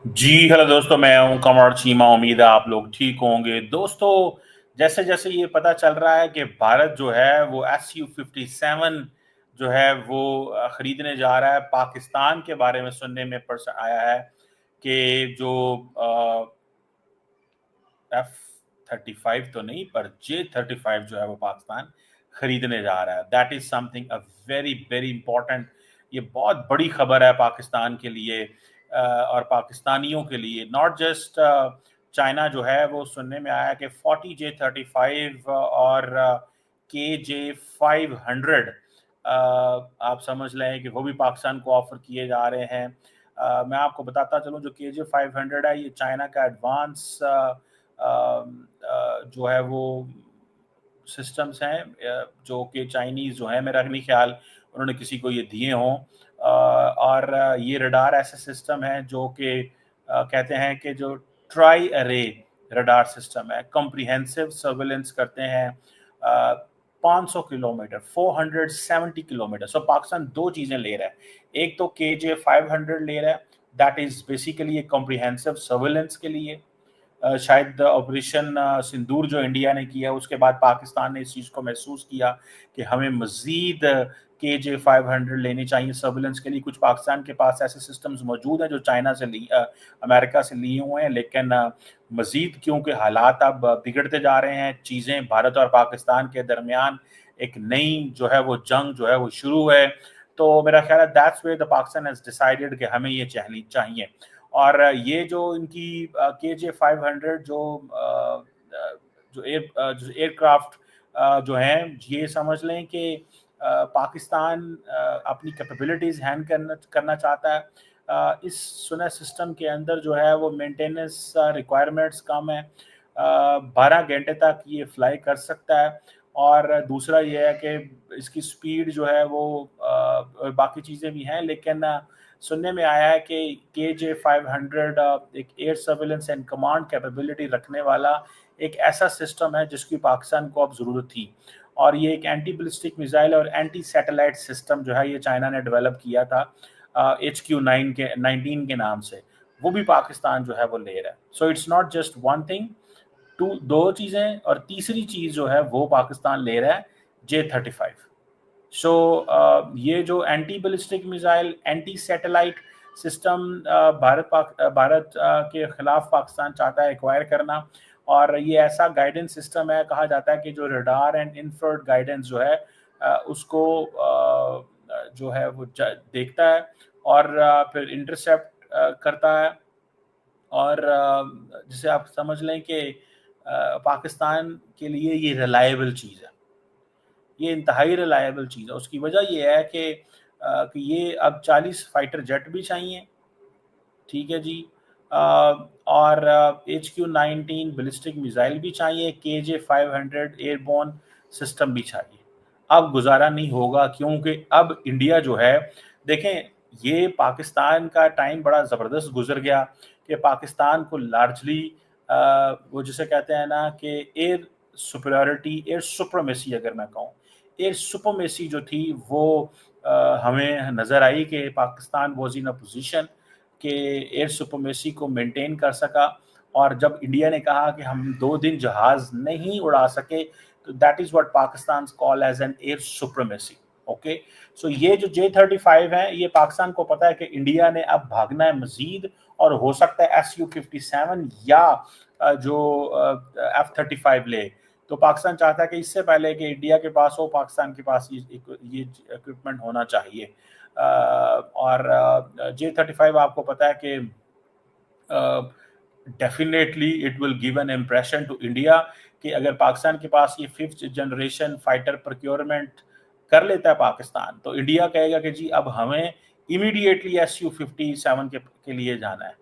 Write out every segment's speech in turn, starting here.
जी hello दोस्तों, मैं हूं कमर चीमा। उम्मीद है आप लोग ठीक होंगे। दोस्तों, जैसे जैसे ये पता चल रहा है कि भारत जो है वो SU-57 जो है वो खरीदने जा रहा है, पाकिस्तान के बारे में सुनने में आया है कि जो F-35 तो नहीं पर J-35 जो है वो पाकिस्तान खरीदने जा रहा है। That is something a very very important. ये बहुत बड़ी खबर है पाकिस्तान के लिए और पाकिस्तानियों के लिए। नॉट जस्ट चाइना जो है वो सुनने में आया कि 40 J-35 और KJ-500 आप समझ लें कि वो भी पाकिस्तान को ऑफर किए जा रहे हैं। मैं आपको बताता चलूं, जो KJ-500 है ये चाइना का एडवांस जो है वो सिस्टम्स हैं, जो कि चाइनीज़ जो है, मेरा नहीं ख्याल उन्होंने किसी को ये दिए हों। और ये रडार ऐसे सिस्टम है जो कि कहते हैं कि जो ट्राई अरे रडार सिस्टम है, कॉम्प्रिहेंसिव सर्विलेंस करते हैं 500 किलोमीटर, 470 किलोमीटर। सो पाकिस्तान दो चीज़ें ले रहा है। एक तो KJ-500 ले रहा है, that is basically comprehensive surveillance के लिए। शायद ऑपरेशन सिंदूर जो इंडिया ने किया, उसके बाद पाकिस्तान ने इस चीज़ को महसूस किया कि हमें मज़ीद KJ-500 लेनी चाहिए सर्विलेंस के लिए। कुछ पाकिस्तान के पास ऐसे सिस्टम्स मौजूद हैं जो चाइना से अमेरिका से लिए हुए हैं, लेकिन मज़ीद क्योंकि हालात अब बिगड़ते जा रहे हैं, चीज़ें भारत और पाकिस्तान के दरमियान एक नई जो है वो जंग जो है वो शुरू है। तो मेरा ख्याल है that's way the Pakistan has decided कि हमें ये चाहिए। और ये जो इनकी KJ-500 जो एयरक्राफ्ट जो हैं, ये समझ लें कि पाकिस्तान अपनी कैपेबिलिटीज़ हैंड करना चाहता है। इस सुना सिस्टम के अंदर जो है वो मेंटेनेंस रिक्वायरमेंट्स कम है। 12 घंटे तक ये फ्लाई कर सकता है। और दूसरा ये है कि इसकी स्पीड जो है वो बाकी चीज़ें भी हैं, लेकिन सुनने में आया है कि KJ-500 एक air surveillance and command capability रखने वाला एक ऐसा सिस्टम है जिसकी पाकिस्तान को अब ज़रूरत थी। और ये एक एंटी बैलिस्टिक मिसाइल और एंटी सैटेलाइट सिस्टम जो है ये चाइना ने डेवलप किया था HQ-19 के नाम से। वो भी पाकिस्तान जो है वो ले रहा है। So it's not just one thing, दो चीज़ें, और तीसरी चीज़ जो है वो पाकिस्तान ले रहा है J-35। सो ये जो anti ballistic missile, anti satellite system Bharat के खिलाफ पाकिस्तान चाहता है एक्वायर करना। और ये ऐसा गाइडेंस सिस्टम है, कहा जाता है कि जो रडार एंड इंफ्रारेड गाइडेंस जो है उसको जो है वो देखता है और फिर इंटरसेप्ट करता है। और जिसे आप समझ लें कि पाकिस्तान के लिए ये रिलायबल चीज़ है, ये इंतहाई रिलायबल चीज़ है। उसकी वजह ये है कि ये अब 40 फाइटर जेट भी चाहिए, ठीक है जी। और HQ-19 बैलिस्टिक मिसाइल भी चाहिए, KJ-500 एयरबोर्न सिस्टम भी चाहिए। अब गुजारा नहीं होगा, क्योंकि अब इंडिया जो है, देखें, ये पाकिस्तान का टाइम बड़ा ज़बरदस्त गुजर गया कि पाकिस्तान को लार्जली वो जिसे कहते हैं ना कि एयर सुपरियॉरिटी, एयर सुप्रीमेसी, अगर मैं कहूँ एयर सुप्रीमेसी जो थी वो हमें नज़र आई कि Pakistan was in a position के एयर सुप्रीमेसी को मेंटेन कर सका। और जब इंडिया ने कहा कि हम 2 दिन जहाज नहीं उड़ा सके, तो that is what Pakistan call as an air supremacy. Okay, so ये जो J-35 है, ये पाकिस्तान को पता है कि इंडिया ने अब भागना है मजीद, और हो सकता है SU-57 या जो F-35 ले। तो पाकिस्तान चाहता है कि इससे पहले कि इंडिया के पास हो, पाकिस्तान के पास ये इक्विपमेंट होना चाहिए। और J-35 आपको पता है कि definitely it will give an impression to India कि अगर पाकिस्तान के पास ये 5th जनरेशन फाइटर प्रोक्योरमेंट कर लेता है पाकिस्तान, तो इंडिया कहेगा कि जी अब हमें इमीडिएटली SU-57 के लिए जाना है,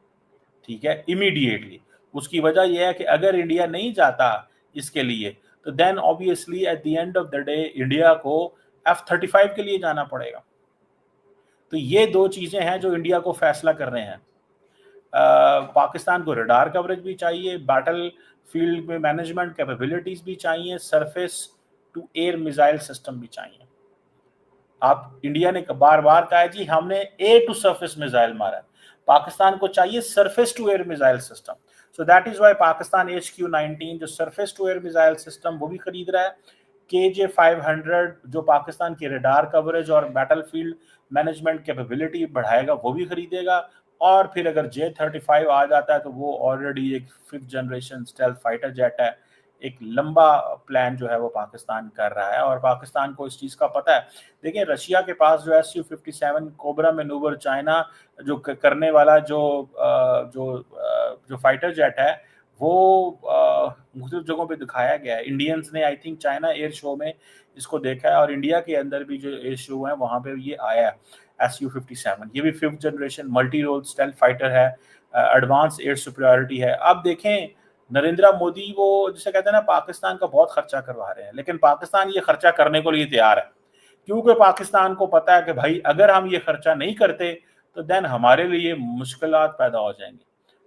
ठीक है, इमीडिएटली। उसकी वजह यह है कि अगर इंडिया नहीं जाता इसके लिए, तो then obviously at the end of the day India को F-35 के लिए जाना पड़ेगा। तो ये दो चीज़ें हैं जो इंडिया को फैसला कर रहे हैं। पाकिस्तान को रडार कवरेज भी चाहिए, बैटल फील्ड में मैनेजमेंट कैपेबिलिटीज भी चाहिए, surface to air missile system भी चाहिए। आप इंडिया ने बार बार कहा है जी हमने एयर टू सरफेस मिसाइल मारा है। पाकिस्तान को चाहिए surface to air missile system. So that is why Pakistan HQ-19 जो surface to air missile system वो भी खरीद रहा है। KJ-500 जो पाकिस्तान की रडार कवरेज और बैटलफील्ड मैनेजमेंट कैपेबिलिटी बढ़ाएगा वो भी खरीदेगा। और फिर अगर J-35 आ जाता है तो वो ऑलरेडी एक 5th generation stealth fighter jet है। एक लंबा प्लान जो है वो पाकिस्तान कर रहा है और पाकिस्तान को इस चीज़ का पता है। देखिए रशिया के पास जो Su-57 कोबरा मैनूवर चाइना जो करने वाला जो फाइटर जेट है वो मुख्तलिफ जगहों पे दिखाया गया है। इंडियंस ने I think China air show में इसको देखा है और इंडिया के अंदर भी जो एयर शो है वहाँ पे ये आया है Su-57। ये भी 5th generation multi role stealth fighter है, एडवांस एयर सुपीरियरिटी है। अब देखें नरेंद्र मोदी वो जिसे कहते हैं ना पाकिस्तान का बहुत खर्चा करवा रहे हैं, लेकिन पाकिस्तान ये खर्चा करने को लिए तैयार है क्योंकि पाकिस्तान को पता है कि भाई अगर हम ये खर्चा नहीं करते तो देन हमारे लिए मुश्किलात पैदा हो जाएंगी।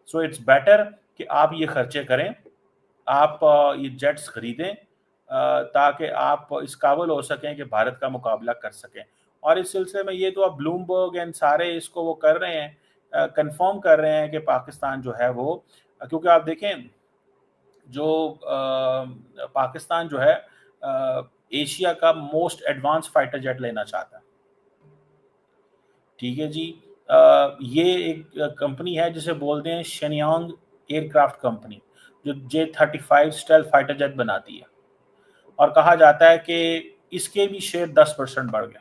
सो इट्स बेटर कि आप ये खर्चे करें, आप ये जेट्स खरीदें ताकि आप इस काबिल हो सकें कि भारत का मुकाबला कर सकें। और इस सिलसिले में ये तो अब ब्लूमबर्ग एंड सारे इसको वो कर रहे हैं, कंफर्म कर रहे हैं कि पाकिस्तान जो है वो, क्योंकि आप देखें जो पाकिस्तान जो है एशिया का मोस्ट एडवांस फाइटर जेट लेना चाहता है। ठीक है जी। ये एक कंपनी है जिसे बोलते हैं शेनयांग एयरक्राफ्ट कंपनी जो J-35 स्टेल्थ फाइटर जेट बनाती है और कहा जाता है कि इसके भी शेयर 10% बढ़ गए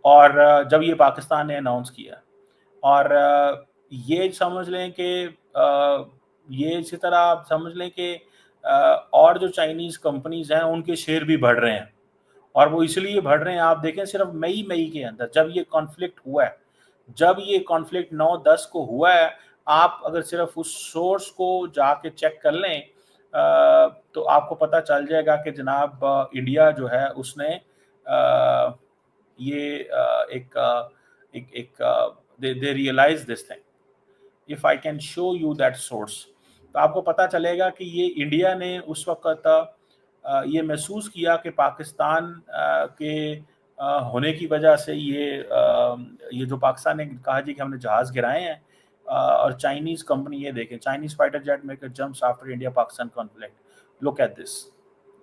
और जब ये पाकिस्तान ने अनाउंस किया। और ये समझ लें कि ये इसी तरह आप समझ लें कि और जो चाइनीज़ कंपनीज हैं उनके शेयर भी बढ़ रहे हैं और वो इसलिए बढ़ रहे हैं। आप देखें सिर्फ मई के अंदर जब ये कॉन्फ्लिक्ट हुआ है, जब ये कॉन्फ्लिक्ट 9-10 को हुआ है, आप अगर सिर्फ उस सोर्स को जाके चेक कर लें तो आपको पता चल जाएगा कि जनाब इंडिया जो है उसने ये एक they realize this thing. If I can show you that source, तो आपको पता चलेगा कि ये इंडिया ने उस वक्त ये महसूस किया कि पाकिस्तान के होने की वजह से ये जो पाकिस्तान ने कहा जी कि हमने जहाज़ गिराए हैं और चाइनीज़ कंपनी ये देखें Chinese fighter jet maker jumps after India Pakistan conflict, look at this.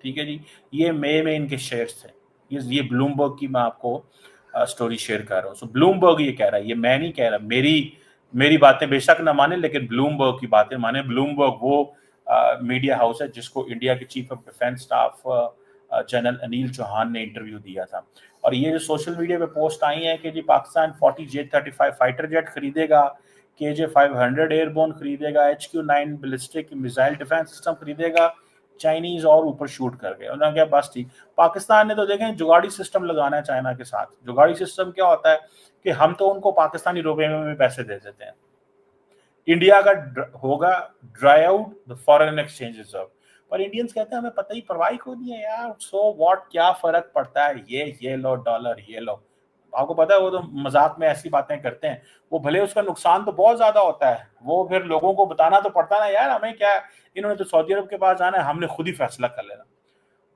ठीक है जी, ये मई में इनके शेयर्स थे। ये ब्लूमबर्ग की मैं आपको स्टोरी शेयर कर रहा हूँ। सो ब्लूमबर्ग ये कह रहा है, ये मैं नहीं कह रहा, मेरी बातें बेशक ना माने लेकिन ब्लूमबर्ग की बातें माने। ब्लूमबर्ग वो मीडिया हाउस है जिसको इंडिया के chief of defence staff general Anil Chauhan ने इंटरव्यू दिया था। और ये जो सोशल मीडिया पे पोस्ट आई है कि जी पाकिस्तान 40 J-35 फाइटर जेट खरीदेगा, KJ-500 एयरबोर्न खरीदेगा, HQ-9 ballistic missile defence system खरीदेगा, चाइनीज और ऊपर शूट कर गए। उन्होंने कहा बस ठीक। पाकिस्तान ने तो देखें जुगाड़ी सिस्टम लगाना है चाइना के साथ। जुगाड़ी सिस्टम क्या होता है कि हम तो उनको पाकिस्तानी रुपए में पैसे दे देते हैं, इंडिया का होगा dry out the foreign exchange reserve, पर इंडियंस कहते हैं हमें पता ही परवाह को नहीं है यार, सो व्हाट, क्या फर्क पड़ता है, ये लो डॉलर, ये लो। आपको पता है वो तो मजाक में ऐसी बातें करते हैं, वो भले उसका नुकसान तो बहुत ज्यादा होता है, वो फिर लोगों को बताना तो पड़ता ना यार, हमें क्या, इन्होंने तो सऊदी अरब के पास जाना है, हमने खुद ही फैसला कर लेना।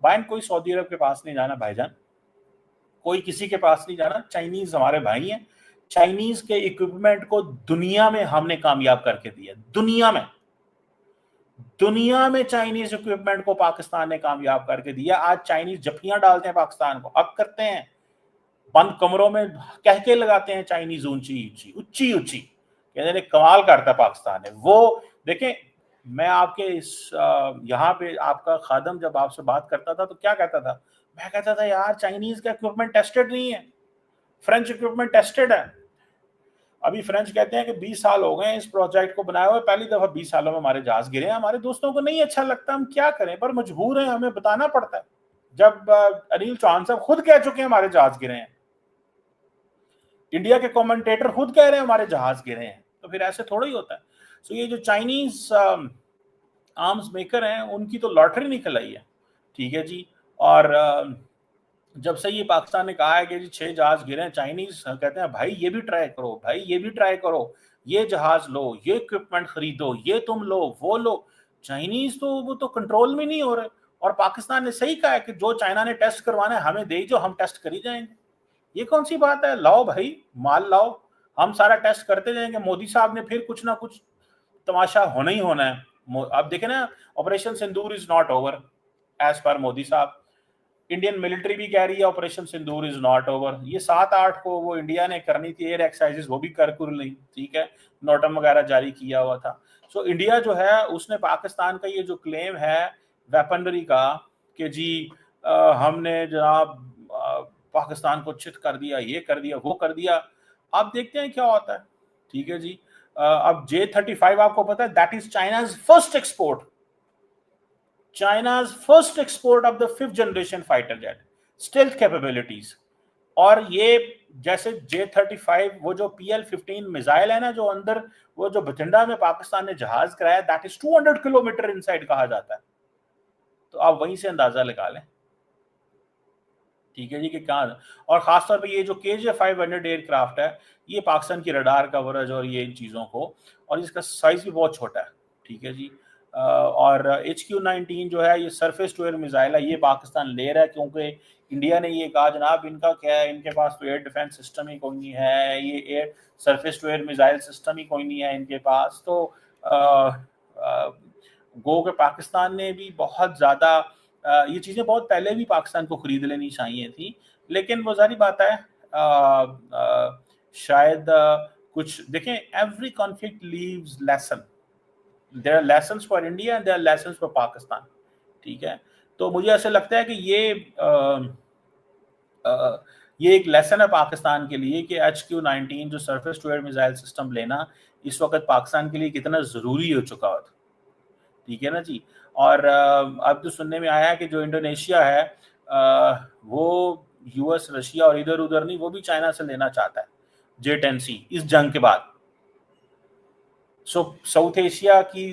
भाई कोई सऊदी अरब के पास नहीं जाना भाईजान, कोई किसी के पास नहीं जाना। चाइनीज हमारे भाई हैं, चाइनीज के इक्विपमेंट को दुनिया में हमने कामयाब करके दिया। दुनिया में चाइनीज इक्विपमेंट को पाकिस्तान ने कामयाब करके दिया। आज चाइनीज जफियां डालते हैं पाकिस्तान को, अब करते हैं बंद कमरों में कह के लगाते हैं चाइनीज ऊंची कहते हैं कमाल करता पाकिस्तान है। वो देखें, मैं आपके इस यहाँ पे आपका खादम जब आपसे बात करता था तो क्या कहता था, मैं कहता था यार चाइनीज का इक्विपमेंट टेस्टेड नहीं है, फ्रेंच इक्विपमेंट टेस्टेड है। अभी फ्रेंच कहते हैं कि 20 साल हो गए इस प्रोजेक्ट को बनाए हुए, पहली दफा 20 सालों में हमारे जहाज गिरे हैं। हमारे दोस्तों को नहीं अच्छा लगता, हम क्या करें, पर मजबूर हैं, हमें बताना पड़ता है। जब अनिल चौहान साहब खुद कह चुके हैं हमारे जहाज गिरे हैं, इंडिया के कमेंटेटर खुद कह रहे हैं हमारे जहाज गिरे हैं, तो फिर ऐसे थोड़ा ही होता है। सो ये जो चाइनीज आर्म्स मेकर हैं उनकी तो लॉटरी निकल आई है। ठीक है जी। और जब से ये पाकिस्तान ने कहा है कि जी 6 जहाज गिरे हैं, चाइनीज कहते हैं भाई ये भी ट्राई करो, भाई ये भी ट्राई करो, ये जहाज लो, ये इक्विपमेंट खरीदो, ये तुम लो, वो लो। चाइनीज तो वो तो कंट्रोल में नहीं हो रहे। और पाकिस्तान ने सही कहा है कि जो चाइना ने टेस्ट करवाना है हमें दे, जो हम टेस्ट करी जाएंगे। ये कौन सी बात है, लाओ भाई माल लाओ, हम सारा टेस्ट करते जाएंगे, मोदी साहब ने फिर कुछ ना कुछ तमाशा होना ही होना है। आप देखें ना, operation Sindoor is not over as पर मोदी साहब। इंडियन मिलिट्री भी कह रही है operation Sindoor is not over. ये 7-8 को वो इंडिया ने करनी थी एयर एक्सरसाइजेस, वो भी कर ली, ठीक है, नोटम वगैरह जारी किया हुआ था। सो इंडिया जो है उसने पाकिस्तान का ये जो क्लेम है वेपनरी का कि जी हमने जनाब पाकिस्तान को चित कर दिया, ये कर दिया, वो कर दिया, आप देखते हैं क्या होता है। ठीक है जी। अब J-35 आपको पता है that is China's first export, China's first export of the 5th generation fighter jet, stealth capabilities। और ये जैसे J-35 वो जो PL-15 मिसाइल है ना, जो अंदर वो जो बठिंडा में पाकिस्तान ने जहाज कराया, दैट इज 200 किलोमीटर इनसाइड कहा जाता है। तो आप वहीं से अंदाजा लगा लें, ठीक है जी, कि कहाँ। और खासतौर पे ये जो KJ-500 एयरक्राफ्ट है, ये पाकिस्तान की रडार कवरेज और ये इन चीज़ों को, और इसका साइज भी बहुत छोटा है, ठीक है जी। और HQ-19 जो है ये सरफेस टू एयर मिसाइल है, ये पाकिस्तान ले रहा है क्योंकि इंडिया ने ये कहा जनाब इनका क्या है, इनके पास तो एयर डिफेंस सिस्टम ही कोई नहीं है, ये air surface to air missile system ही कोई नहीं है इनके पास। तो गो के पाकिस्तान ने भी बहुत ज़्यादा ये चीज़ें बहुत पहले भी पाकिस्तान को खरीद लेनी चाहिए थी, लेकिन वो जारी बात है शायद कुछ देखें, every conflict leaves lesson, there are lessons for India and there are lessons for Pakistan, ठीक है। तो मुझे ऐसे लगता है कि ये एक लेसन है पाकिस्तान के लिए कि HQ-19 जो surface to air missile system लेना इस वक्त पाकिस्तान के लिए कितना ज़रूरी हो चुका था, ठीक है ना जी। और अब तो सुनने में आया है कि जो इंडोनेशिया है वो US, रशिया और इधर उधर नहीं, वो भी चाइना से लेना चाहता है J-10C इस जंग के बाद। सो साउथ एशिया की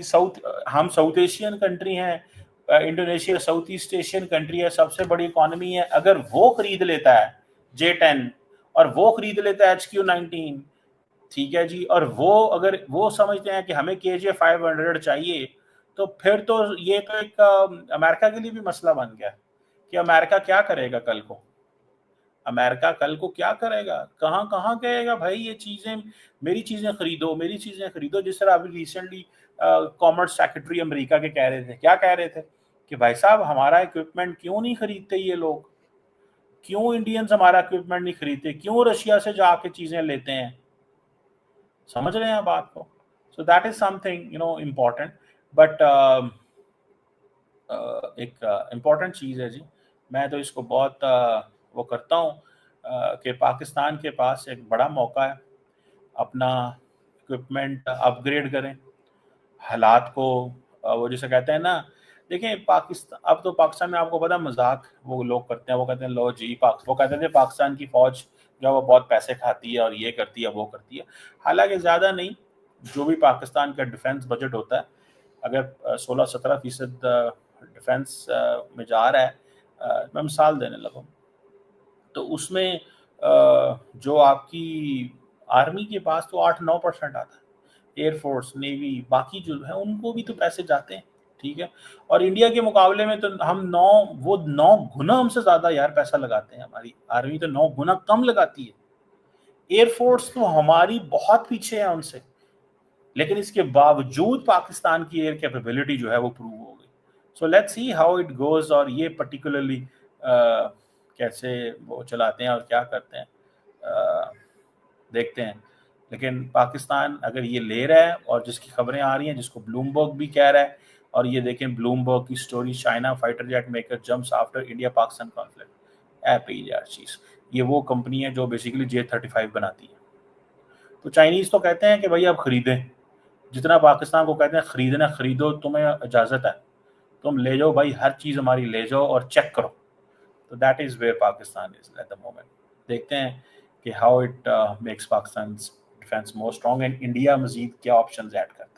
हम साउथ एशियन कंट्री हैं, Indonesia south east Asian country है, सबसे बड़ी इकोनॉमी है। अगर वो खरीद लेता है J-10 और वो खरीद लेता है HQ-19, ठीक है जी, और वो अगर वो समझते हैं कि हमें KJ-500 चाहिए, तो फिर तो ये तो एक अमेरिका के लिए भी मसला बन गया कि अमेरिका क्या करेगा कल को। अमेरिका कल को क्या करेगा, कहाँ कहाँ कहेगा भाई ये चीज़ें, मेरी चीज़ें खरीदो, मेरी चीज़ें खरीदो। जिस तरह अभी रिसेंटली कॉमर्स सेक्रेटरी अमेरिका के कह रहे थे, क्या कह रहे थे कि भाई साहब हमारा इक्विपमेंट क्यों नहीं खरीदते ये लोग, क्यों इंडियंस हमारा इक्विपमेंट नहीं खरीदते, क्यों रशिया से जाके चीज़ें लेते हैं। समझ रहे हैं बात को। सो that is something important. But एक इम्पोर्टेंट चीज़ है जी, मैं तो इसको बहुत वो करता हूँ कि पाकिस्तान के पास एक बड़ा मौका है, अपना इक्विपमेंट अपग्रेड करें, हालात को वो जैसे कहते हैं ना, देखें पाकिस्तान, अब तो पाकिस्तान में आपको पता मजाक वो लोग करते हैं, वो कहते हैं लो जी वो कहते थे पाकिस्तान की फौज जो वो बहुत पैसे खाती है और ये करती है वो करती है। हालांकि ज़्यादा नहीं, जो भी पाकिस्तान का डिफेंस बजट होता है, अगर 16-17% डिफेंस में जा रहा है, मैं मिसाल देने लगा, तो उसमें जो आपकी आर्मी के पास तो 8-9% आता है, एयरफोर्स नेवी बाकी जो है उनको भी तो पैसे जाते हैं, ठीक है। और इंडिया के मुकाबले में तो हम 9 गुना हमसे ज़्यादा यार पैसा लगाते हैं, हमारी आर्मी तो 9 गुना कम लगाती है, एयरफोर्स तो हमारी बहुत पीछे है उनसे, लेकिन इसके बावजूद पाकिस्तान की एयर कैपेबिलिटी जो है वो प्रूव हो गई। So let's see how it goes, और ये पर्टिकुलरली कैसे वो चलाते हैं और क्या करते हैं, देखते हैं। लेकिन पाकिस्तान अगर ये ले रहा है, और जिसकी खबरें आ रही हैं, जिसको ब्लूमबर्ग भी कह रहा है, और ये देखें ब्लूमबर्ग की story, China fighter jet maker jumps after India Pakistan conflict, ऐप यार चीज़, ये वो कंपनी है जो बेसिकली J-35 बनाती है। तो चाइनीज़ तो कहते हैं कि भाई आप खरीदें, जितना पाकिस्तान को कहते हैं खरीदना खरीदो, तुम्हें इजाज़त है, तुम ले जाओ भाई, हर चीज़ हमारी ले जाओ और चेक करो। तो that is where Pakistan is at the moment. देखते हैं कि how it makes Pakistan defence more strong, and India मजीद क्या ऑप्शंस ऐड करता है।